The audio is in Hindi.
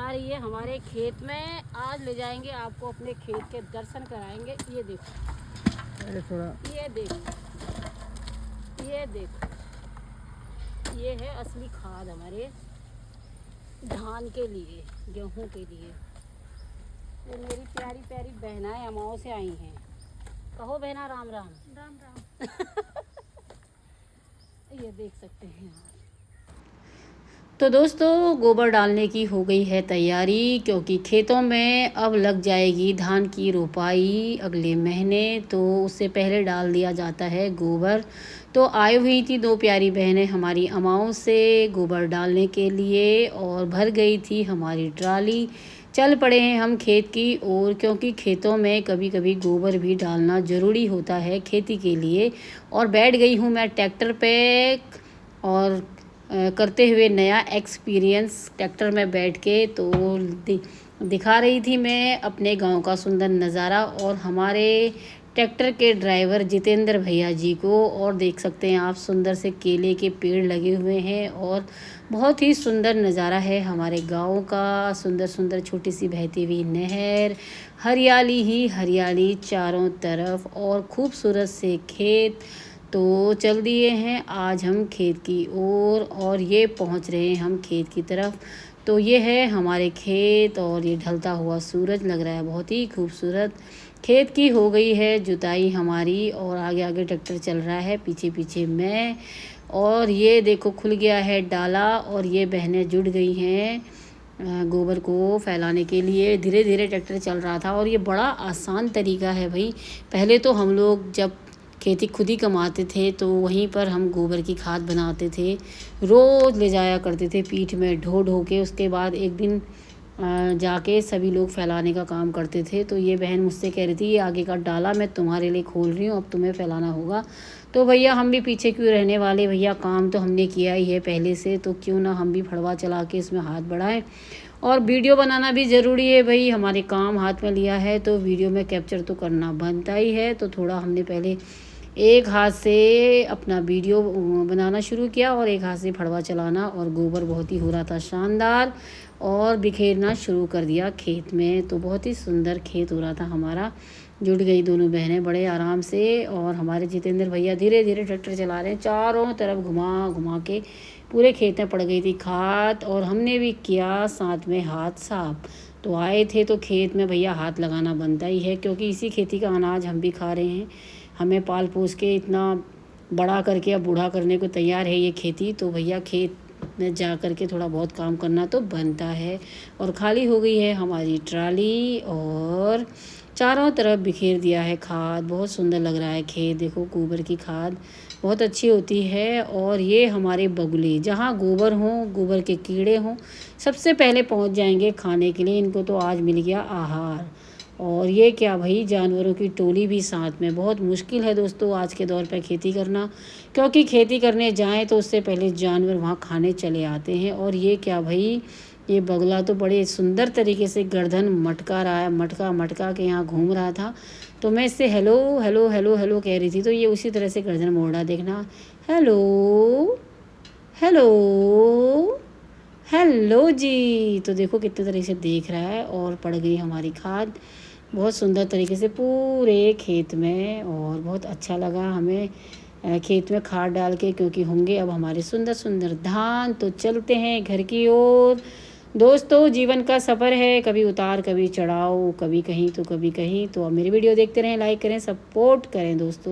जा रही है हमारे खेत में। आज ले जाएंगे आपको अपने खेत के दर्शन कराएंगे। ये देखो, अरे थोड़ा ये देखो, ये देखो, ये है असली खाद हमारे धान के लिए, गेहूं के लिए। ये मेरी प्यारी प्यारी बहनाएं अमाओं से आई हैं। कहो बहना राम राम। राम राम। ये देख सकते हैं आप। तो दोस्तों, गोबर डालने की हो गई है तैयारी, क्योंकि खेतों में अब लग जाएगी धान की रोपाई अगले महीने। तो उससे पहले डाल दिया जाता है गोबर। तो आई हुई थी दो प्यारी बहनें हमारी अमाओं से गोबर डालने के लिए, और भर गई थी हमारी ट्राली। चल पड़े हैं हम खेत की ओर, क्योंकि खेतों में कभी कभी गोबर भी डालना ज़रूरी होता है खेती के लिए। और बैठ गई हूँ मैं ट्रैक्टर पे, और करते हुए नया एक्सपीरियंस ट्रैक्टर में बैठ के। तो दिखा रही थी मैं अपने गांव का सुंदर नज़ारा और हमारे ट्रैक्टर के ड्राइवर जितेंद्र भैया जी को। और देख सकते हैं आप, सुंदर से केले के पेड़ लगे हुए हैं और बहुत ही सुंदर नज़ारा है हमारे गांव का। सुंदर सुंदर छोटी सी बहती हुई नहर, हरियाली ही हरियाली चारों तरफ, और खूबसूरत से खेत। तो चल दिए हैं आज हम खेत की ओर, और ये पहुंच रहे हैं हम खेत की तरफ। तो ये है हमारे खेत, और ये ढलता हुआ सूरज लग रहा है बहुत ही खूबसूरत। खेत की हो गई है जुताई हमारी, और आगे आगे ट्रैक्टर चल रहा है, पीछे पीछे मैं। और ये देखो खुल गया है डाला, और ये बहनें जुड़ गई हैं गोबर को फैलाने के लिए। धीरे धीरे ट्रैक्टर चल रहा था, और ये बड़ा आसान तरीका है भाई। पहले तो हम लोग जब खेती खुद ही कमाते थे, तो वहीं पर हम गोबर की खाद बनाते थे, रोज़ ले जाया करते थे पीठ में ढो ढो के। उसके बाद एक दिन जाके सभी लोग फैलाने का काम करते थे। तो ये बहन मुझसे कह रही थी, ये आगे का डाला मैं तुम्हारे लिए खोल रही हूँ, अब तुम्हें फैलाना होगा। तो भैया हम भी पीछे क्यों रहने वाले, भैया काम तो हमने किया ही है पहले से, तो क्यों ना हम भी फड़वा चला के इसमें हाथ बढ़ाएं। और वीडियो बनाना भी ज़रूरी है भाई, हमारे काम हाथ में लिया है तो वीडियो में कैप्चर तो करना बनता ही है। तो थोड़ा हमने पहले एक हाथ से अपना वीडियो बनाना शुरू किया, और एक हाथ से फड़वा चलाना, और गोबर बहुत ही हो रहा था शानदार, और बिखेरना शुरू कर दिया खेत में। तो बहुत ही सुंदर खेत हो रहा था हमारा। जुड़ गई दोनों बहनें बड़े आराम से, और हमारे जितेंद्र भैया धीरे धीरे ट्रैक्टर चला रहे हैं, चारों तरफ घुमा घुमा के पूरे खेत में पड़ गई थी खाद। और हमने भी किया साथ में हाथ साफ। तो आए थे तो खेत में भैया हाथ लगाना बनता ही है, क्योंकि इसी खेती का अनाज हम भी खा रहे हैं। हमें पाल पोस के इतना बड़ा करके अब बूढ़ा करने को तैयार है ये खेती। तो भैया खेत में जा कर के थोड़ा बहुत काम करना तो बनता है। और खाली हो गई है हमारी ट्राली, और चारों तरफ बिखेर दिया है खाद। बहुत सुंदर लग रहा है खेत, देखो गोबर की खाद बहुत अच्छी होती है। और ये हमारे बगुले, जहाँ गोबर हों, गोबर के कीड़े हों, सबसे पहले पहुँच जाएंगे खाने के लिए। इनको तो आज मिल गया आहार। और ये क्या भाई, जानवरों की टोली भी साथ में। बहुत मुश्किल है दोस्तों आज के दौर पर खेती करना, क्योंकि खेती करने जाएं तो उससे पहले जानवर वहाँ खाने चले आते हैं। और ये क्या भाई, ये बगुला तो बड़े सुंदर तरीके से गर्दन मटका रहा है, मटका मटका के यहाँ घूम रहा था। तो मैं इससे हेलो हेलो हेलो हेलो कह रही थी, तो ये उसी तरह से गर्दन मोड़ रहा, देखना, हेलो हेलो हेलो जी। तो देखो कितने तरीके से देख रहा है। और पड़ गई हमारी खाद बहुत सुंदर तरीके से पूरे खेत में, और बहुत अच्छा लगा हमें खेत में खाद डाल के, क्योंकि होंगे अब हमारे सुंदर सुंदर धान। तो चलते हैं घर की ओर। दोस्तों, जीवन का सफ़र है, कभी उतार कभी चढ़ाव, कभी कहीं तो कभी कहीं। तो अब मेरी वीडियो देखते रहें, लाइक करें, सपोर्ट करें दोस्तों।